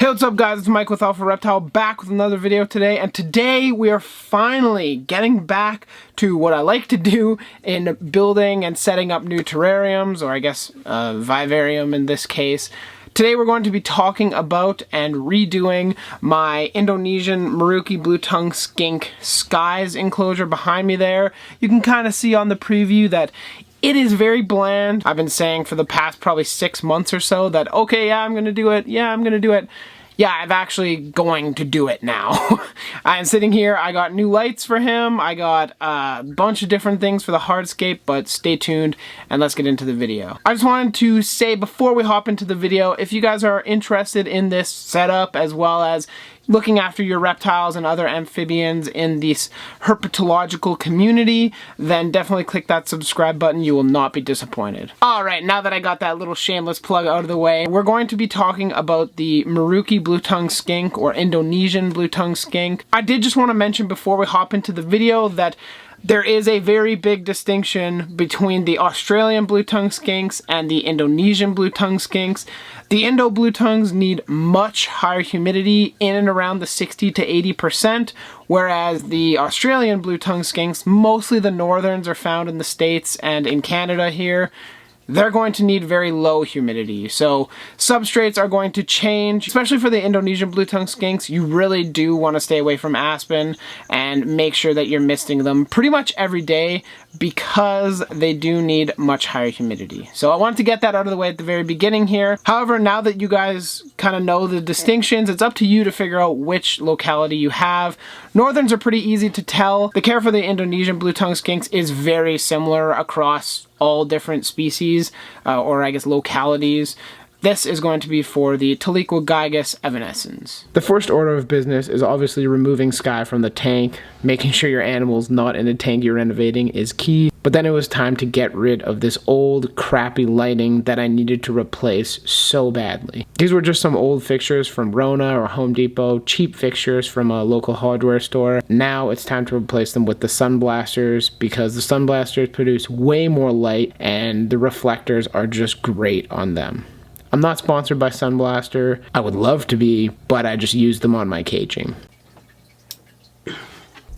Hey, what's up guys, it's Mike with Alpha Reptile back with another video today, and today we are finally getting back to what I like to do in building and setting up new terrariums, or I guess vivarium in this case. Today we're going to be talking about and redoing my Indonesian merauke blue-tongue skink skies enclosure behind me there. You can kind of see on the preview that it is very bland. I've been saying for the past probably 6 months or so that, okay, yeah, I'm gonna do it. Yeah, I'm gonna do it. Yeah, I'm actually going to do it now. I'm sitting here, I got new lights for him, I got a bunch of different things for the hardscape, but stay tuned and let's get into the video. I just wanted to say before we hop into the video, if you guys are interested in this setup as well as looking after your reptiles and other amphibians in this herpetological community, then definitely click that subscribe button. You will not be disappointed. Alright, now that I got that little shameless plug out of the way, we're going to be talking about the merauke blue-tongue skink, or Indonesian blue-tongue skink. I did just want to mention before we hop into the video that there is a very big distinction between the Australian blue-tongue skinks and the Indonesian blue-tongue skinks. The Indo blue-tongues need much higher humidity, in and around the 60 to 80%, whereas the Australian blue-tongue skinks, mostly the northerns, are found in the States and in Canada here. They're going to need very low humidity. So substrates are going to change, especially for the Indonesian blue-tongue skinks. You really do want to stay away from aspen and make sure that you're misting them pretty much every day because they do need much higher humidity. So I wanted to get that out of the way at the very beginning here. However, now that you guys kind of know the distinctions, it's up to you to figure out which locality you have. Northerns are pretty easy to tell. The care for the Indonesian blue-tongue skinks is very similar across all different species, or I guess localities. This is going to be for the Tytula gigas evanescens. The first order of business is obviously removing sky from the tank. Making sure your animal's not in a tank you're renovating is key. But then it was time to get rid of this old crappy lighting that I needed to replace so badly. These were just some old fixtures from Rona or Home Depot, cheap fixtures from a local hardware store. Now it's time to replace them with the sunblasters, because the sunblasters produce way more light and the reflectors are just great on them. I'm not sponsored by Sunblaster. I would love to be, but I just use them on my caging.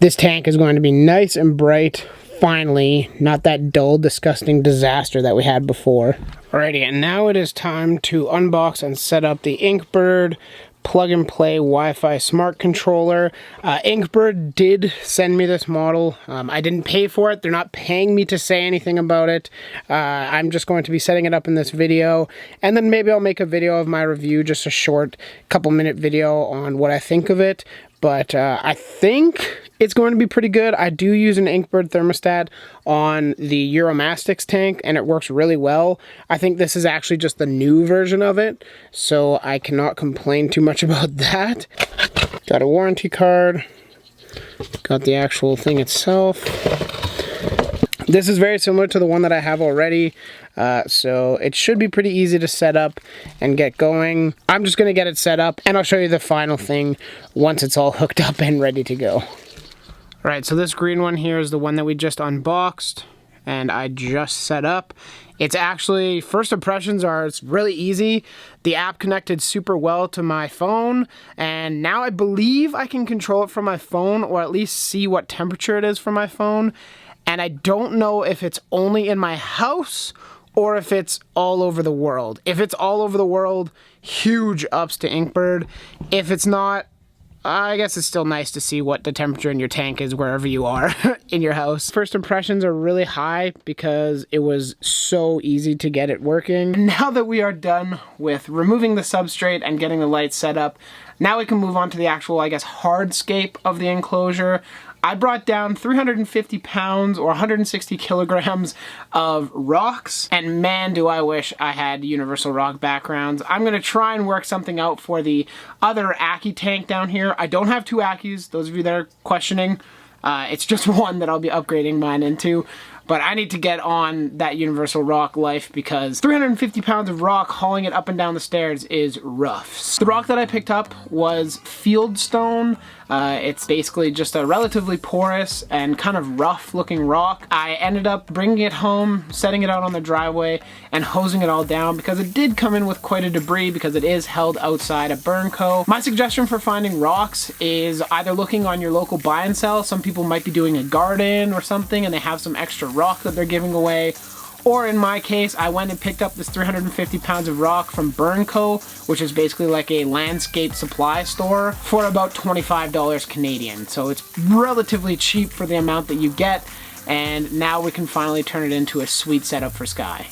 This tank is going to be nice and bright. Finally, not that dull, disgusting disaster that we had before. Alrighty, and now it is time to unbox and set up the Inkbird plug-and-play Wi-Fi smart controller. Inkbird did send me this model. I didn't pay for it. They're not paying me to say anything about it. I'm just going to be setting it up in this video, and then maybe I'll make a video of my review, just a short couple-minute video on what I think of it. But I think it's going to be pretty good. I do use an Inkbird thermostat on the Euromastix tank, and it works really well. I think this is actually just the new version of it, so I cannot complain too much about that. Got a warranty card. Got the actual thing itself. This is very similar to the one that I have already, so it should be pretty easy to set up and get going. I'm just going to get it set up, and I'll show you the final thing once it's all hooked up and ready to go. Alright, so this green one here is the one that we just unboxed, and I just set up. It's actually, first impressions are, it's really easy. The app connected super well to my phone, and now I believe I can control it from my phone, or at least see what temperature it is from my phone. And I don't know if it's only in my house or if it's all over the world. If it's all over the world, huge ups to Inkbird. If it's not, I guess it's still nice to see what the temperature in your tank is wherever you are in your house. First impressions are really high because it was so easy to get it working. Now that we are done with removing the substrate and getting the lights set up, now we can move on to the actual, I guess, hardscape of the enclosure. I brought down 350 pounds or 160 kilograms of rocks, and man, do I wish I had universal rock backgrounds. I'm going to try and work something out for the other Ackie tank down here. I don't have two Ackies, those of you that are questioning. It's just one that I'll be upgrading mine into. But I need to get on that universal rock life because 350 pounds of rock hauling it up and down the stairs is rough. The rock that I picked up was fieldstone. It's basically just a relatively porous and kind of rough looking rock. I ended up bringing it home, setting it out on the driveway, and hosing it all down because it did come in with quite a debris because it is held outside a burn co. My suggestion for finding rocks is either looking on your local buy and sell. Some people might be doing a garden or something and they have some extra rock that they're giving away. Or in my case, I went and picked up this 350 pounds of rock from Burn Co., which is basically like a landscape supply store, for about $25 Canadian. So it's relatively cheap for the amount that you get, and now we can finally turn it into a sweet setup for Sky.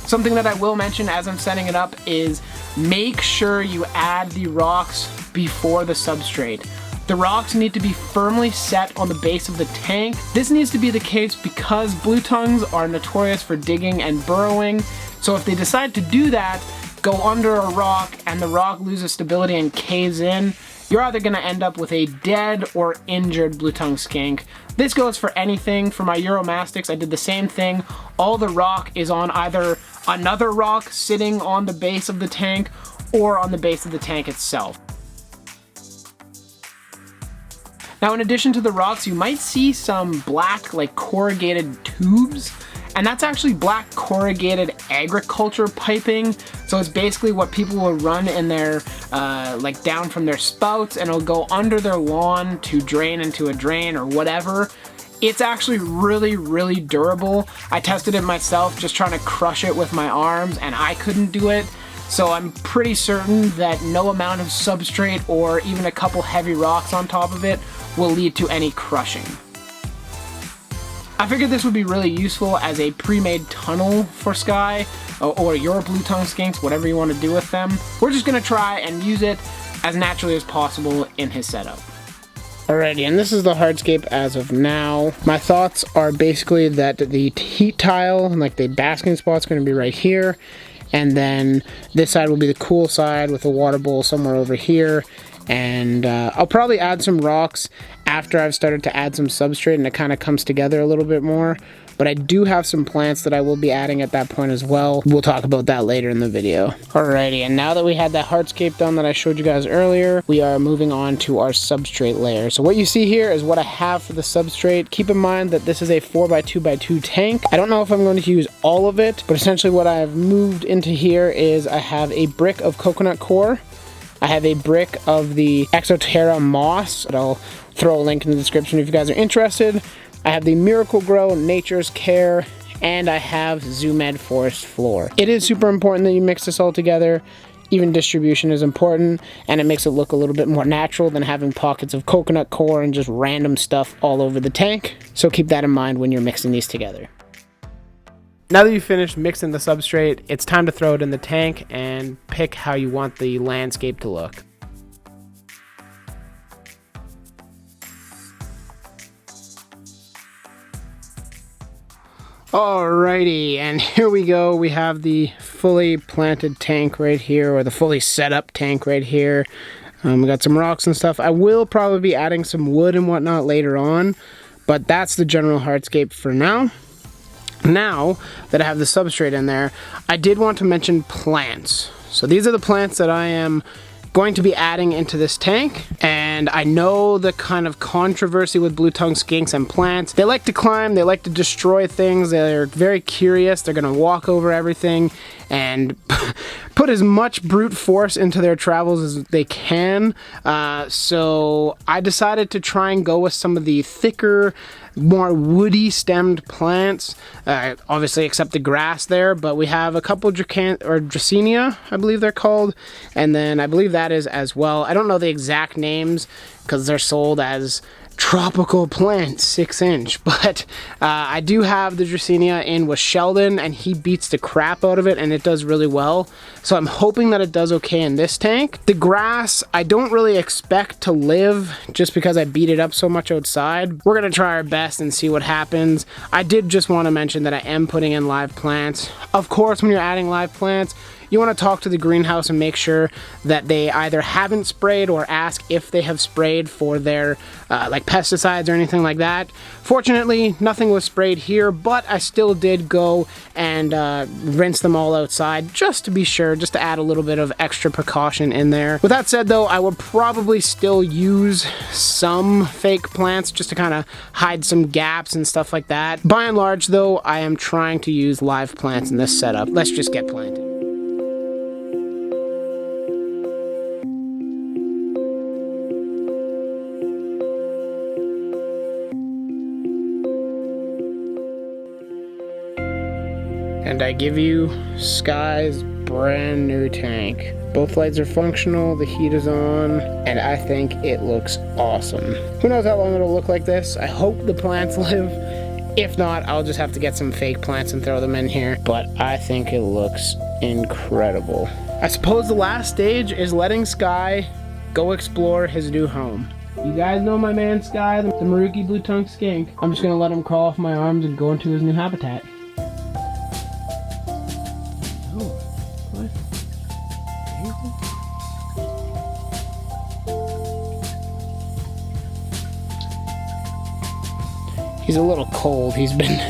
Something that I will mention as I'm setting it up is make sure you add the rocks before the substrate. The rocks need to be firmly set on the base of the tank. This needs to be the case because blue tongues are notorious for digging and burrowing. So if they decide to do that, go under a rock and the rock loses stability and caves in, you're either going to end up with a dead or injured blue tongue skink. This goes for anything. For my Uromastics, I did the same thing. All the rock is on either another rock sitting on the base of the tank or on the base of the tank itself. Now, in addition to the rocks, you might see some black, like corrugated tubes, and that's actually black corrugated agriculture piping. So it's basically what people will run in their, like down from their spouts, and it'll go under their lawn to drain into a drain or whatever. It's actually really, really durable. I tested it myself, just trying to crush it with my arms, and I couldn't do it. So I'm pretty certain that no amount of substrate or even a couple heavy rocks on top of it will lead to any crushing. I figured this would be really useful as a pre-made tunnel for Sky, or your blue tongue skinks, whatever you want to do with them. We're just going to try and use it as naturally as possible in his setup. Alrighty, and this is the hardscape as of now. My thoughts are basically that the heat tile, like the basking spot, is going to be right here. And then this side will be the cool side with a water bowl somewhere over here. And I'll probably add some rocks after I've started to add some substrate and it kind of comes together a little bit more. But I do have some plants that I will be adding at that point as well. We'll talk about that later in the video. Alrighty, and now that we had that hardscape done that I showed you guys earlier, we are moving on to our substrate layer. So what you see here is what I have for the substrate. Keep in mind that this is a 4x2x2 tank. I don't know if I'm going to use all of it, but essentially what I've moved into here is I have a brick of coconut core. I have a brick of the Exoterra moss that I'll throw a link in the description if you guys are interested. I have the Miracle Grow Nature's Care, and I have Zoomed Forest Floor. It is super important that you mix this all together. Even distribution is important, and it makes it look a little bit more natural than having pockets of coconut core and just random stuff all over the tank. So keep that in mind when you're mixing these together. Now that you've finished mixing the substrate, it's time to throw it in the tank and pick how you want the landscape to look. Alrighty, and here we go. We have the fully planted tank right here, or the fully set up tank right here. We got some rocks and stuff. I will probably be adding some wood and whatnot later on, but that's the general hardscape for now. Now that I have the substrate in there, I did want to mention plants. So these are the plants that I am going to be adding into this tank, and I know the kind of controversy with blue tongue skinks and plants. They like to climb, they like to destroy things, they're very curious, they're gonna walk over everything and put as much brute force into their travels as they can. So I decided to try and go with some of the thicker, more woody stemmed plants, obviously except the grass there, but we have a couple Dracaena, I believe they're called, and then I believe that is as well. I don't know the exact names because they're sold as tropical plants, 6-inch, but I do have the Dracaena in with Sheldon, and he beats the crap out of it, and it does really well. So I'm hoping that it does okay in this tank. The grass, I don't really expect to live just because I beat it up so much outside. We're gonna try our best and see what happens. I did just want to mention that I am putting in live plants. Of course, when you're adding live plants, you want to talk to the greenhouse and make sure that they either haven't sprayed or ask if they have sprayed for their like pesticides or anything like that. Fortunately, nothing was sprayed here, but I still did go and rinse them all outside just to be sure, just to add a little bit of extra precaution in there. With that said though, I would probably still use some fake plants just to kind of hide some gaps and stuff like that. By and large though, I am trying to use live plants in this setup. Let's just get planted. And I give you Sky's brand new tank. Both lights are functional, the heat is on, and I think it looks awesome. Who knows how long it'll look like this? I hope the plants live. If not, I'll just have to get some fake plants and throw them in here, but I think it looks incredible. I suppose the last stage is letting Sky go explore his new home. You guys know my man Sky, the merauke blue-tongued skink. I'm just gonna let him crawl off my arms and go into his new habitat. He's a little cold. He's been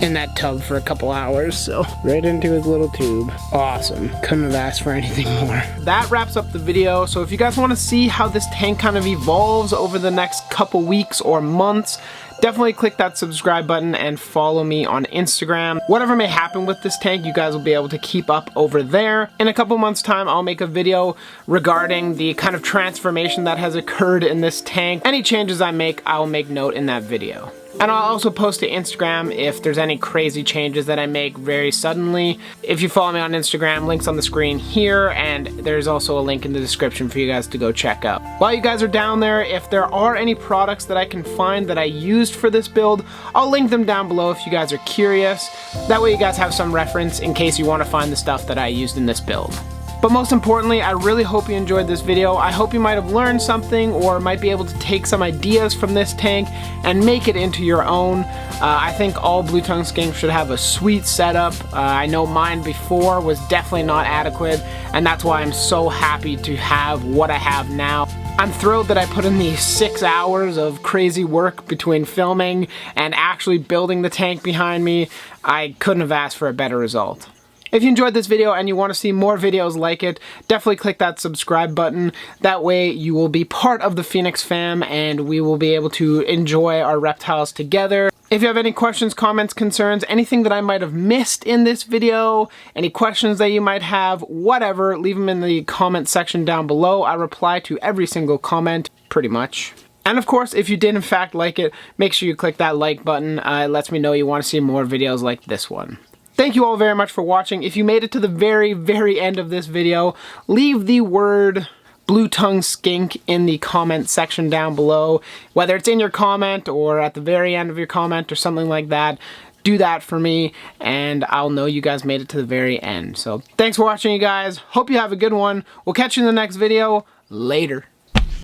in that tub for a couple hours, so right into his little tube. Awesome. Couldn't have asked for anything more. That wraps up the video. So if you guys want to see how this tank kind of evolves over the next couple weeks or months, definitely click that subscribe button and follow me on Instagram. Whatever may happen with this tank, you guys will be able to keep up over there. In a couple months' time, I'll make a video regarding the kind of transformation that has occurred in this tank. Any changes I make, I'll make note in that video. And I'll also post to Instagram if there's any crazy changes that I make very suddenly. If you follow me on Instagram, links on the screen here, and there's also a link in the description for you guys to go check out. While you guys are down there, if there are any products that I can find that I used for this build, I'll link them down below if you guys are curious. That way you guys have some reference in case you want to find the stuff that I used in this build. But most importantly, I really hope you enjoyed this video. I hope you might have learned something or might be able to take some ideas from this tank and make it into your own. I think all blue-tongued skinks should have a sweet setup. I know mine before was definitely not adequate, and that's why I'm so happy to have what I have now. I'm thrilled that I put in these 6 hours of crazy work between filming and actually building the tank behind me. I couldn't have asked for a better result. If you enjoyed this video and you want to see more videos like it, definitely click that subscribe button. That way you will be part of the Phoenix fam and we will be able to enjoy our reptiles together. If you have any questions, comments, concerns, anything that I might have missed in this video, any questions that you might have, whatever, leave them in the comment section down below. I reply to every single comment, pretty much. And of course, if you did in fact like it, make sure you click that like button. It lets me know you want to see more videos like this one. Thank you all very much for watching. If you made it to the very, very end of this video, leave the word blue-tongued skink in the comment section down below. Whether it's in your comment or at the very end of your comment or something like that, do that for me and I'll know you guys made it to the very end. So thanks for watching, you guys. Hope you have a good one. We'll catch you in the next video. Later.